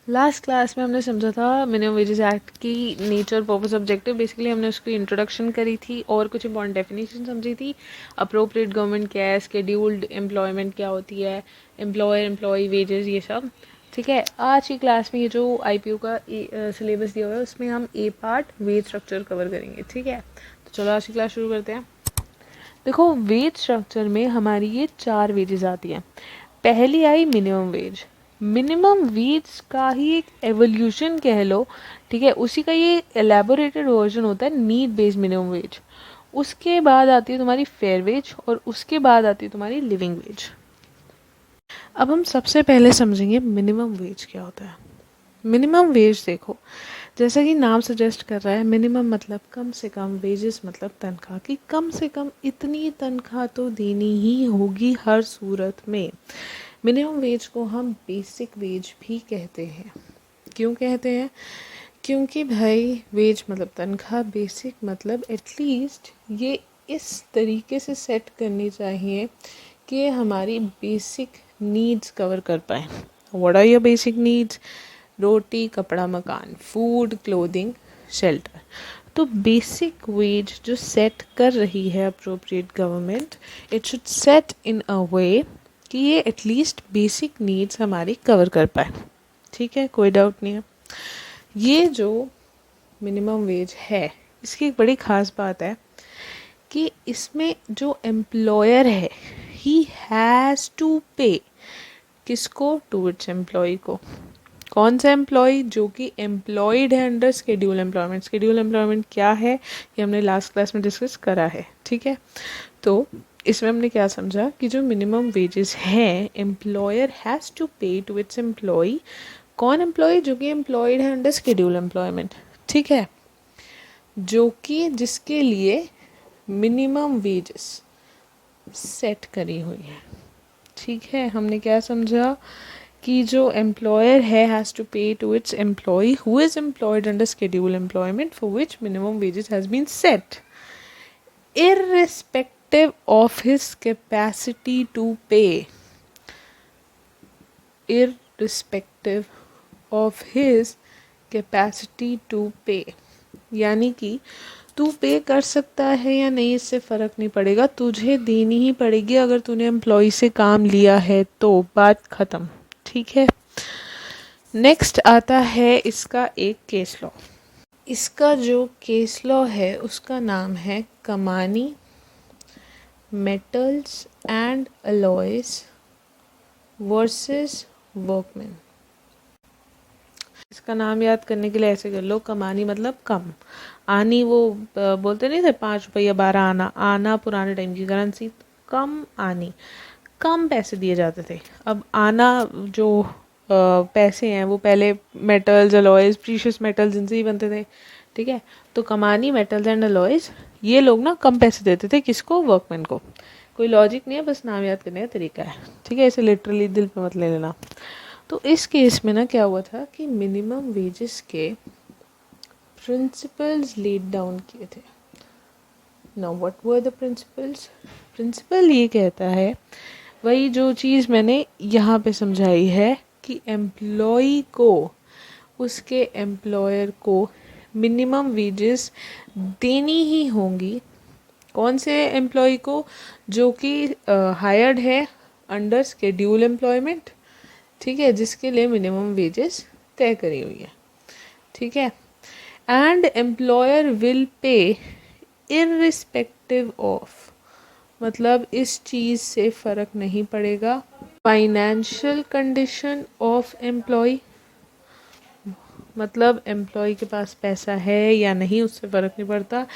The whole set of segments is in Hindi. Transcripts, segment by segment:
लास्ट क्लास में हमने समझा था मिनिमम वेजेस एक्ट की नेचर, पर्पस, ऑब्जेक्टिव। बेसिकली हमने उसकी इंट्रोडक्शन करी थी और कुछ इंपॉर्टेंट डेफिनेशन समझी थी। अप्रोप्रिएट गवर्नमेंट क्या है, स्केड्यूल्ड एम्प्लॉयमेंट क्या होती है, एम्प्लॉयर एम्प्लॉय वेजेस, ये सब। ठीक है, आज की क्लास में ये जो IPO का सिलेबस दिया हुआ है उसमें हम ए पार्ट वेज स्ट्रक्चर कवर करेंगे। ठीक है, तो चलो आज की क्लास शुरू करते हैं। देखो, वेज स्ट्रक्चर में हमारी ये 4 वेजेस आती हैं। पहली I minimum wage. Minimum wage का ही एक एवोल्यूशन कह लो, ठीक है, उसी का ये एलेबोरेटेड वर्जन होता है नीड बेस्ड मिनिमम वेज। उसके बाद आती है तुम्हारी फेयर वेज और उसके बाद आती है तुम्हारी लिविंग वेज। अब हम सबसे पहले समझेंगे मिनिमम वेज क्या होता है। मिनिमम वेज देखो, जैसा कि नाम सजेस्ट कर रहा है, मिनिमम मतलब कम से कम, वेजेस मतलब तनख्वाह की कम से कम इतनी तनख्वाह तो देनी ही होगी हर सूरत में। मिनिमम वेज को हम बेसिक वेज भी कहते हैं। क्यों कहते हैं? क्योंकि भाई वेज मतलब तनख्वाह, बेसिक मतलब एटलीस्ट ये इस तरीके से सेट करनी चाहिए कि ये हमारी बेसिक नीड्स कवर कर पाए। What are your basic needs? रोटी, कपड़ा, मकान, फूड, क्लोथिंग, शेल्टर। तो बेसिक वेज जो सेट कर रही है appropriate government, it should set in a way कि ये एटलीस्ट बेसिक नीड्स हमारी कवर कर पाए। ठीक है, कोई डाउट नहीं है। ये जो मिनिमम वेज है, इसकी एक बड़ी ख़ास बात है कि इसमें जो एम्प्लॉयर है, ही हैज़ टू पे किसको? टू इट्स एम्प्लॉय को। कौन सा एम्प्लॉय? जो कि एम्प्लॉयड है under schedule employment. Schedule employment क्या है ये हमने लास्ट क्लास में डिस्कस करा है। ठीक है, तो इसमें हमने क्या समझा कि जो मिनिमम वेजेस हैं, employer has to pay to its employ. कौन एम्प्लॉय? जो कि एम्प्लॉयड है अंडर शेड्यूल एम्प्लॉयमेंट। ठीक है, जो कि जिसके लिए मिनिमम वेजेस सेट करी हुई है। ठीक है, हमने क्या समझा कि जो एम्प्लॉयर है has to pay to its employee who is employed under schedule employment for which minimum wages has been set irrespective of his capacity to pay, irrespective of his capacity to pay। यानी कि तू पे कर सकता है या नहीं इससे फ़र्क नहीं पड़ेगा, तुझे देनी ही पड़ेगी अगर तूने एम्प्लॉय से काम लिया है तो। बात ख़त्म। ठीक है, नेक्स्ट आता है इसका एक केस लॉ। इसका जो केस लॉ है उसका नाम है कमानी metals and alloys versus workman. इसका नाम याद करने के लिए ऐसे कर लो, कमानी मतलब कम, आनी वो बोलते नहीं थे 5 रुपया 12 आना, आना पुराने टाइम की करेंसी, कम आनी, कम पैसे दिए जाते थे। अब आना जो पैसे हैं वो पहले मेटल्स, अलॉयज, प्रीशियस मेटल्स इनसे ही बनते थे। ठीक है, तो कमानी मेटल्स एंड अलॉयज ये लोग ना कम पैसे देते थे, किसको? वर्कमैन को। कोई लॉजिक नहीं है, बस नाम याद करने का तरीका है। ठीक है, इसे लिटरली दिल पे मत ले लेना। तो इस केस में ना क्या हुआ था कि मिनिमम वेजेस के प्रिंसिपल्स लेड डाउन किए थे। Now what were the principles? Principle ये कहता है, वही जो चीज़ मैंने यहाँ पे समझाई है कि एम्प्लॉय को, उसके एम्प्लॉयर को मिनिमम वेजेस देनी ही होंगी। कौन से एम्प्लॉय को? जो कि हायर्ड है अंडर शेड्यूल एम्प्लॉयमेंट। ठीक है, जिसके लिए मिनिमम वेजेस तय करी हुई है। ठीक है, and employer will pay irrespective of, मतलब इस चीज़ से फ़र्क नहीं पड़ेगा, फाइनेंशियल कंडीशन ऑफ एम्प्लॉय, मतलब एम्प्लॉय के पास पैसा है या नहीं उससे फ़र्क नहीं पड़ता,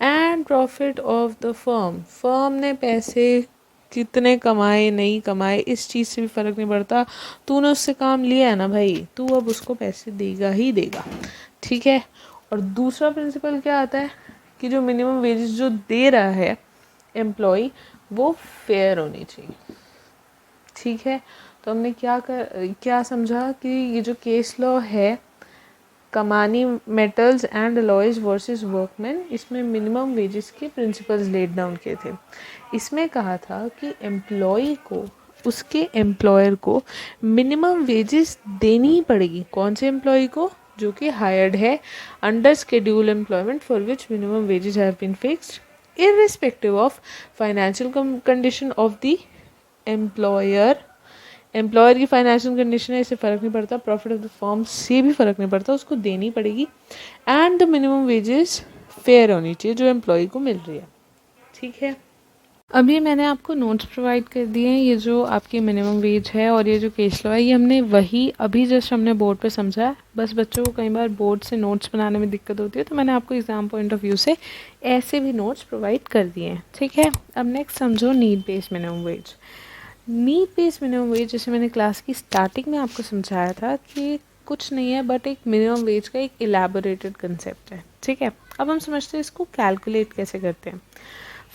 and profit of the firm, firm ने पैसे कितने कमाए नहीं कमाए इस चीज़ से भी फ़र्क नहीं पड़ता। तूने उससे काम लिया है ना भाई, तू अब उसको पैसे देगा ही देगा। ठीक है, और दूसरा प्रिंसिपल क्या आता है कि जो मिनिमम वेजेस जो दे रहा है एम्प्लॉय वो फेयर होनी चाहिए। ठीक है, तो हमने क्या समझा कि ये जो केस लॉ है कमानी metals and alloys versus workman, इसमें मिनिमम वेजेस के प्रिंसिपल्स लेड डाउन किए थे। इसमें कहा था कि एम्प्लॉय को उसके एम्प्लॉयर को मिनिमम वेजेस देनी ही पड़ेगी। कौन से एम्प्लॉय को? जो कि हायर्ड है under schedule employment for which minimum wages have been fixed irrespective of financial condition of the employer. Employer की फाइनेंशियल कंडीशन है, इससे फ़र्क नहीं पड़ता, प्रॉफिट ऑफ द फर्म से भी फ़र्क नहीं पड़ता, उसको देनी पड़ेगी। And the minimum wages fair होनी चाहिए जो एम्प्लॉय को मिल रही है। ठीक है, अभी मैंने आपको नोट्स प्रोवाइड कर दिए हैं। ये जो आपकी मिनिमम वेज है और ये जो केस लॉ है, ये हमने वही अभी जस्ट हमने बोर्ड पे समझा है। बस बच्चों को कई बार बोर्ड से नोट्स बनाने में दिक्कत होती है, तो मैंने आपको एग्जाम पॉइंट ऑफ व्यू से ऐसे भी नोट्स प्रोवाइड कर दिए हैं। ठीक है, अब नेक्स्ट समझो need based minimum wage. Need based minimum wage, जैसे मैंने क्लास की स्टार्टिंग में आपको समझाया था कि कुछ नहीं है बट एक मिनिमम वेज का एक इलेबोरेटेड कंसेप्ट है। ठीक है, अब हम समझते हैं इसको कैलकुलेट कैसे करते हैं।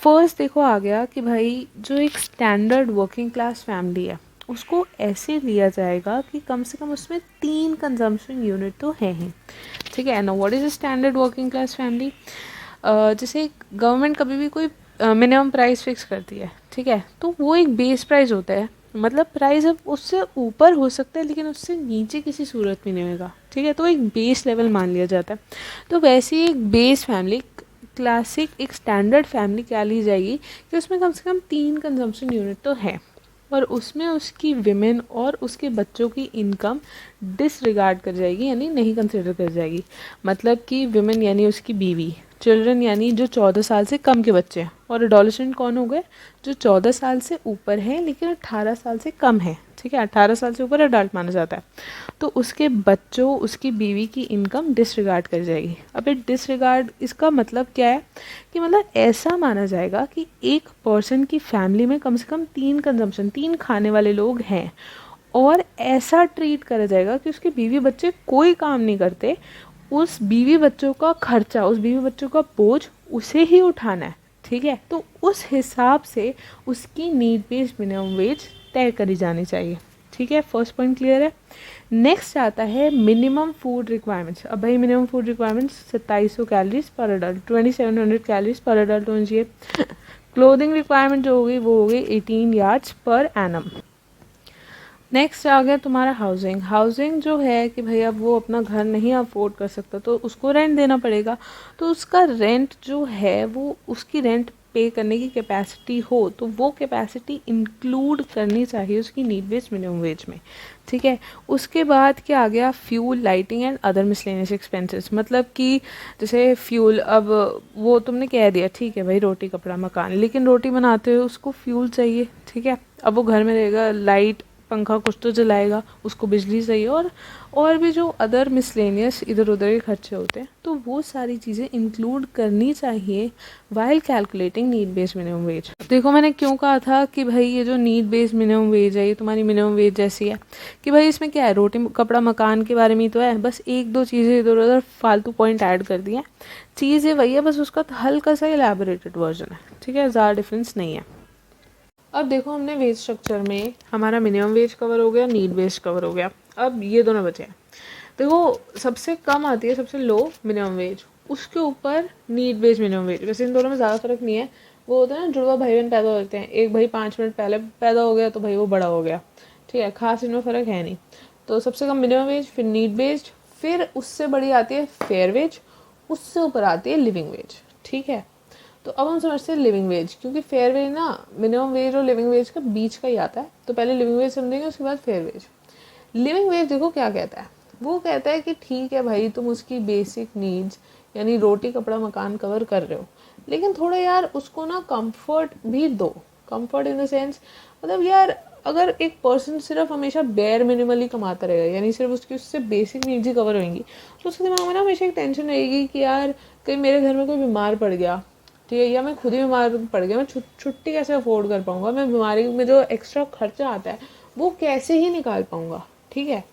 फर्स्ट देखो आ गया कि भाई जो एक स्टैंडर्ड वर्किंग क्लास फैमिली है उसको ऐसे लिया जाएगा कि कम से कम उसमें 3 कंजम्पशन यूनिट तो है ही। ठीक है ना, what is a standard working class family? जैसे गवर्नमेंट कभी भी कोई मिनिमम प्राइस फिक्स करती है, ठीक है, तो वो एक बेस प्राइस होता है। मतलब प्राइस अब उससे ऊपर हो सकता है लेकिन उससे नीचे किसी सूरत में नहीं होगा। ठीक है, तो एक बेस लेवल मान लिया जाता है। तो वैसे ही एक बेस फैमिली, क्लासिक एक स्टैंडर्ड फैमिली क्या ली जाएगी कि उसमें कम से कम 3 कंजम्पशन यूनिट तो है और उसमें उसकी विमेन और उसके बच्चों की इनकम डिसरिगार्ड कर जाएगी, यानी नहीं कंसिडर कर जाएगी। मतलब कि विमेन यानी उसकी बीवी, चिल्ड्रन यानी जो 14 साल से कम के बच्चे हैं, और एडोलेसेंट कौन हो गए? जो 14 साल से ऊपर है लेकिन 18 साल से कम है। ठीक है, 18 साल से ऊपर एडल्ट माना जाता है। तो उसके बच्चों, उसकी बीवी की इनकम डिसरिगार्ड कर जाएगी। अब ये डिसरिगार्ड, इसका मतलब क्या है कि मतलब ऐसा माना जाएगा कि एक पर्सन की फैमिली में कम से कम 3 कंजम्पशन, 3 खाने वाले लोग हैं, और ऐसा ट्रीट करा जाएगा कि उसके बीवी बच्चे कोई काम नहीं करते, उस बीवी बच्चों का खर्चा, उस बीवी बच्चों का बोझ उसे ही उठाना है। ठीक है, तो उस हिसाब से उसकी नीड बेस्ड मिनिमम वेज तय करी जानी चाहिए। ठीक है, फर्स्ट पॉइंट क्लियर है। नेक्स्ट आता है मिनिमम फूड रिक्वायरमेंट्स। अब भाई मिनिमम फूड रिक्वायरमेंट्स 2700 कैलोरीज पर अडल्ट, 2700 कैलोरीज पर अडल्ट होनी चाहिए। क्लोथिंग रिक्वायरमेंट जो होगी वो होगी 18 यार्ड्स पर एनम। नेक्स्ट आ गया तुम्हारा हाउसिंग। हाउसिंग जो है कि भाई अब वो अपना घर नहीं अफोर्ड कर सकता तो उसको रेंट देना पड़ेगा, तो उसका रेंट जो है वो उसकी रेंट पे करने की कैपेसिटी हो तो वो कैपेसिटी इंक्लूड करनी चाहिए उसकी नीड बेस्ड मिनिमम वेज में। ठीक है, उसके बाद क्या आ गया? Fuel, lighting and other miscellaneous expenses. मतलब कि जैसे फ्यूल, अब वो तुमने कह दिया ठीक है भाई रोटी कपड़ा मकान, लेकिन रोटी बनाते हुए उसको फ्यूल चाहिए। ठीक है, अब वो घर में रहेगा, लाइट पंखा कुछ तो जलाएगा, उसको बिजली चाहिए, और भी जो अदर मिसलेनियस इधर उधर के खर्चे होते हैं, तो वो सारी चीज़ें इंक्लूड करनी चाहिए while calculating need based minimum wage. देखो मैंने क्यों कहा था कि भाई ये जो नीड बेस्ड मिनिमम वेज है ये तुम्हारी मिनिमम वेज जैसी है, कि भाई इसमें क्या है, रोटी कपड़ा मकान के बारे में तो है, बस 1-2 चीज़ें इधर उधर फालतू पॉइंट ऐड कर दिए हैं। चीज़ें वही है, बस उसका हल्का सा इलेबोरेटेड वर्जन है। ठीक है, ज़्यादा डिफरेंस नहीं है। अब देखो हमने वेज स्ट्रक्चर में हमारा मिनिमम वेज कवर हो गया, नीड बेस्ड कवर हो गया, अब ये दोनों बचे हैं। देखो सबसे कम आती है सबसे लो मिनिमम वेज, उसके ऊपर नीड बेस्ड मिनिमम वेज। वैसे इन दोनों में ज़्यादा फर्क नहीं है, वो होता है ना जुड़वा भाई बहन पैदा होते हैं, एक भाई 5 मिनट पहले पैदा हो गया तो भाई वो बड़ा हो गया। ठीक है, खास इनमें फ़र्क है नहीं। तो सबसे कम मिनिमम वेज, फिर नीड बेस्ड, फिर उससे बड़ी आती है फेयर वेज, उससे ऊपर आती है लिविंग वेज। ठीक है, तो अब हम समझते हैं लिविंग वेज, क्योंकि फेयर वेज ना मिनिमम वेज और लिविंग वेज का बीच का ही आता है, तो पहले लिविंग वेज समझेंगे उसके बाद फेयर वेज। लिविंग वेज देखो क्या कहता है, वो कहता है कि ठीक है भाई तुम उसकी बेसिक नीड्स यानी रोटी कपड़ा मकान कवर कर रहे हो, लेकिन थोड़ा यार उसको ना कंफर्ट भी दो। कंफर्ट इन द सेंस, मतलब यार अगर एक पर्सन सिर्फ हमेशा बेयर मिनिमली कमाता रहेगा, यानी सिर्फ उसकी उससे बेसिक नीड्स ही कवर होंगी, तो उसके दिमाग में ना हमेशा एक टेंशन रहेगी कि यार कहीं मेरे घर में कोई बीमार पड़ गया, ठीक है, या मैं खुद ही बीमार पड़ गया, मैं छुट्टी कैसे अफोर्ड कर पाऊंगा, मैं बीमारी में जो एक्स्ट्रा खर्चा आता है वो कैसे ही निकाल पाऊंगा। ठीक है,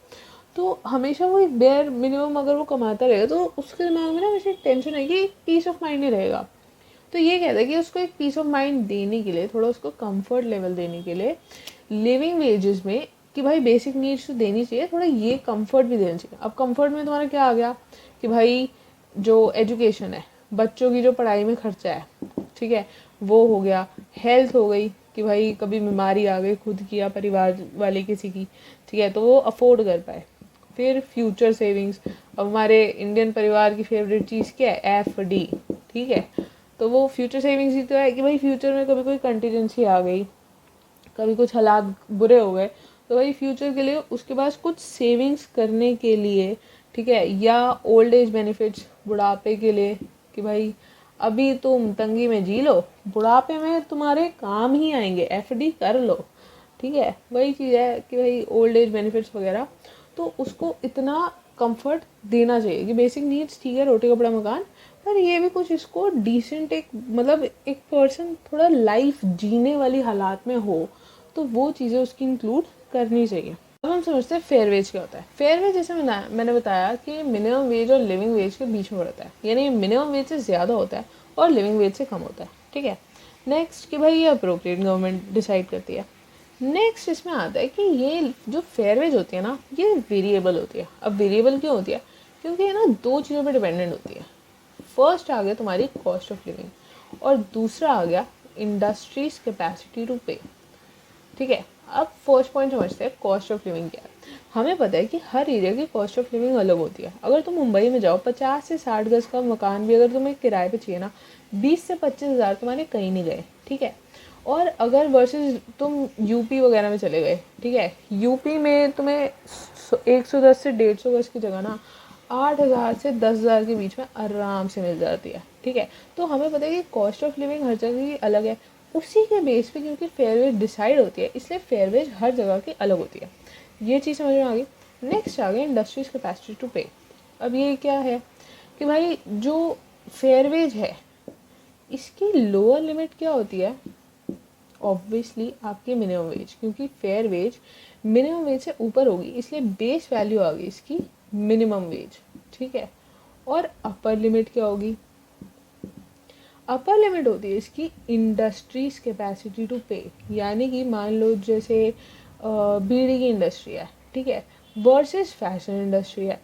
तो हमेशा वो एक बेयर मिनिमम अगर वो कमाता रहेगा तो उसके दिमाग में ना हमेशा एक टेंशन है कि एक पीस ऑफ माइंड नहीं रहेगा। तो ये कहता है कि उसको एक पीस ऑफ माइंड देने के लिए, थोड़ा उसको कंफर्ट लेवल देने के लिए लिविंग वेजेस में, कि भाई बेसिक नीड्स तो देनी चाहिए, थोड़ा ये कंफर्ट भी देना चाहिए। अब कंफर्ट में तुम्हारा क्या आ गया कि भाई जो एजुकेशन है, बच्चों की जो पढ़ाई में खर्चा है, ठीक है, वो हो गया, हेल्थ हो गई, कि भाई कभी बीमारी आ गई खुद की या परिवार वाले किसी की, ठीक है, तो वो अफोर्ड कर पाए। फिर फ्यूचर सेविंग्स, अब हमारे इंडियन परिवार की फेवरेट चीज़ क्या है, FD, ठीक है, तो वो फ्यूचर सेविंग्स ही तो है कि भाई फ्यूचर में कभी कोई कंटीजेंसी आ गई, कभी कुछ हालात बुरे हो गए, तो भाई फ्यूचर के लिए उसके पास कुछ सेविंग्स करने के लिए, ठीक है, या ओल्ड एज बेनिफिट्स बुढ़ापे के लिए, कि भाई अभी तुम तंगी में जी लो, बुढ़ापे में तुम्हारे काम ही आएंगे, FD कर लो, ठीक है, वही चीज़ है कि भाई ओल्ड एज बेनिफिट्स वगैरह, तो उसको इतना कंफर्ट देना चाहिए कि बेसिक नीड्स ठीक है, रोटी कपड़ा मकान, पर ये भी कुछ इसको डिसेंट, एक मतलब एक पर्सन थोड़ा लाइफ जीने वाली हालात में हो, तो वो चीज़ें उसकी इंक्लूड करनी चाहिए। अब हम समझते हैं फेयर वेज क्या होता है। फेयर वेज जैसे मैंने बताया कि मिनिमम वेज और लिविंग वेज के बीच में बढ़ता है, यानी मिनिमम वेज से ज़्यादा होता है और लिविंग वेज से कम होता है, ठीक है। नेक्स्ट कि भाई ये अप्रोप्रिएट गवर्नमेंट डिसाइड करती है। नेक्स्ट इसमें आता है कि ये जो फेयर वेज होती है ना, ये वेरिएबल होती है। अब वेरिएबल क्यों होती है, क्योंकि ये ना दो चीज़ों पर डिपेंडेंट होती है। फर्स्ट आ गया तुम्हारी कॉस्ट ऑफ लिविंग और दूसरा आ गया इंडस्ट्रीज कैपेसिटी टू पे, ठीक है। अब फर्स्ट पॉइंट समझते हैं कॉस्ट ऑफ लिविंग क्या है। हमें पता है कि हर एरिया की कॉस्ट ऑफ लिविंग अलग होती है। अगर तुम मुंबई में जाओ, 50 से 60 गज का मकान भी अगर तुम्हें किराए पे चाहिए ना, 20 से 25 हज़ार तुम्हारे कहीं नहीं गए, ठीक है। और अगर वर्सेस तुम यूपी वगैरह में चले गए, ठीक है, यूपी में तुम्हें 110 से 150 गज की जगह ना 8,000 से 10,000 के बीच में आराम से मिल जाती है, ठीक है। तो हमें पता है कि कॉस्ट ऑफ लिविंग हर जगह की अलग है। उसी के बेस पे क्योंकि फेयरवेज डिसाइड होती है, इसलिए फेयरवेज हर जगह की अलग होती है। ये चीज़ समझ में आ गई। नेक्स्ट आ गया इंडस्ट्रीज कैपेसिटी टू पे। अब ये क्या है कि भाई जो फेयरवेज है इसकी लोअर लिमिट क्या होती है, ऑब्वियसली आपकी मिनिमम वेज, क्योंकि फेयर वेज मिनिमम वेज से ऊपर होगी, इसलिए बेस वैल्यू आ गई इसकी मिनिमम वेज, ठीक है। और अपर लिमिट क्या होगी, अपर लिमिट होती है इसकी इंडस्ट्रीज कैपेसिटी टू पे, यानी कि मान लो जैसे बीड़ी की इंडस्ट्री है, ठीक है, वर्सेस फैशन इंडस्ट्री है,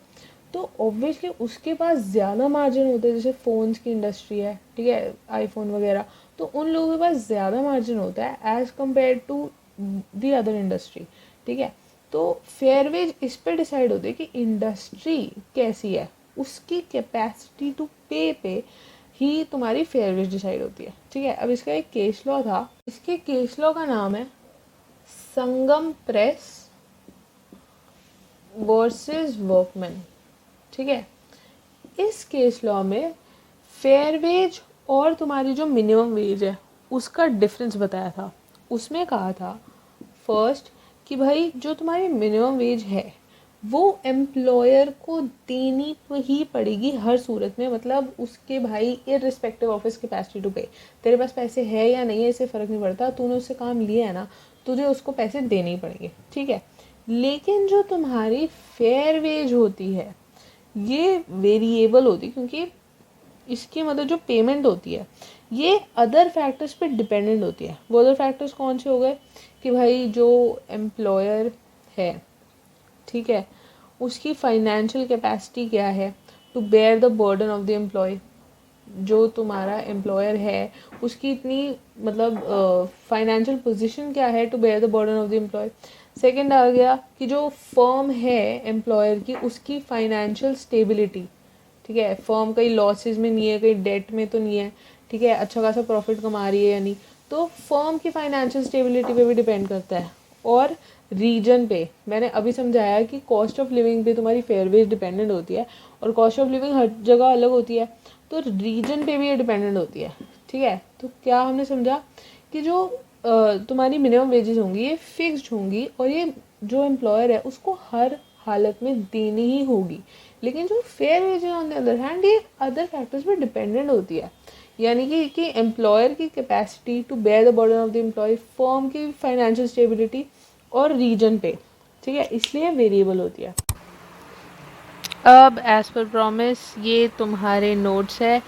तो ऑब्वियसली उसके पास ज़्यादा मार्जिन होता है। जैसे फ़ोन्स की इंडस्ट्री है, ठीक है, आईफोन वगैरह, तो उन लोगों के पास ज़्यादा मार्जिन होता है as compare to the other industry, ठीक है। तो फेयरवेज इस पर डिसाइड होती है कि इंडस्ट्री कैसी है, उसकी कैपेसिटी टू पे ही तुम्हारी फेयरवेज डिसाइड होती है, ठीक है। अब इसका एक केस लॉ था, इसके केस लॉ का नाम है संगम प्रेस वर्सेस वर्कमैन, ठीक है। इस केस लॉ में फेयर वेज और तुम्हारी जो मिनिमम वेज है उसका डिफरेंस बताया था। उसमें कहा था फर्स्ट कि भाई जो तुम्हारी मिनिमम वेज है वो एम्प्लॉयर को देनी ही पड़ेगी हर सूरत में, मतलब उसके भाई irrespective of his capacity to pay, तेरे पास पैसे है या नहीं है इससे फ़र्क नहीं पड़ता, तूने उससे काम लिया है ना, तुझे उसको पैसे देने ही पड़ेंगे, ठीक है। लेकिन जो तुम्हारी फेयर वेज होती है ये वेरिएबल होती है, क्योंकि इसकी मतलब जो पेमेंट होती है ये अदर फैक्टर्स पे डिपेंडेंट होती है। वो अदर फैक्टर्स कौन से हो गए कि भाई जो एम्प्लॉयर है, ठीक है, उसकी फाइनेंशियल कैपेसिटी क्या है to bear the burden of the employee, जो तुम्हारा एम्प्लॉयर है उसकी इतनी मतलब फाइनेंशियल पोजीशन क्या है to bear the burden of the employ. Second आ गया कि जो फर्म है एम्प्लॉयर की उसकी फाइनेंशियल स्टेबिलिटी, ठीक है, फर्म कहीं लॉसेज में नहीं है, कहीं डेट में तो नहीं है, ठीक है, अच्छा खासा प्रॉफिट कमा रही है या नहीं, तो फर्म की फाइनेंशियल स्टेबिलिटी पे भी डिपेंड करता है। और रीजन पे मैंने अभी समझाया कि कॉस्ट ऑफ लिविंग पे तुम्हारी फेयरवेज डिपेंडेंट होती है और कॉस्ट ऑफ लिविंग हर जगह अलग होती है, तो रीजन पे भी ये डिपेंडेंट होती है, ठीक है। तो क्या हमने समझा कि जो तुम्हारी मिनिमम वेजेस होंगी ये फिक्स्ड होंगी और ये जो एम्प्लॉयर है उसको हर हालत में देनी ही होगी। लेकिन जो fair wages on the other hand ये अदर फैक्टर्स पे डिपेंडेंट होती है, यानी कि एम्प्लॉयर की capacity to bear the burden of the employee, firm की फाइनेंशियल स्टेबिलिटी और रीजन पे, ठीक है, इसलिए वेरिएबल होती है। अब एज़ पर प्रॉमिस ये तुम्हारे नोट्स है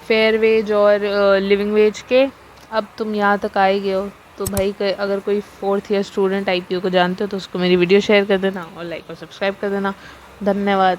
फेयर वेज और लिविंग वेज के। अब तुम यहाँ तक आए गए हो तो भाई अगर कोई 4th ईयर स्टूडेंट IPO को जानते हो तो उसको मेरी वीडियो शेयर कर देना और लाइक और सब्सक्राइब कर देना। धन्यवाद।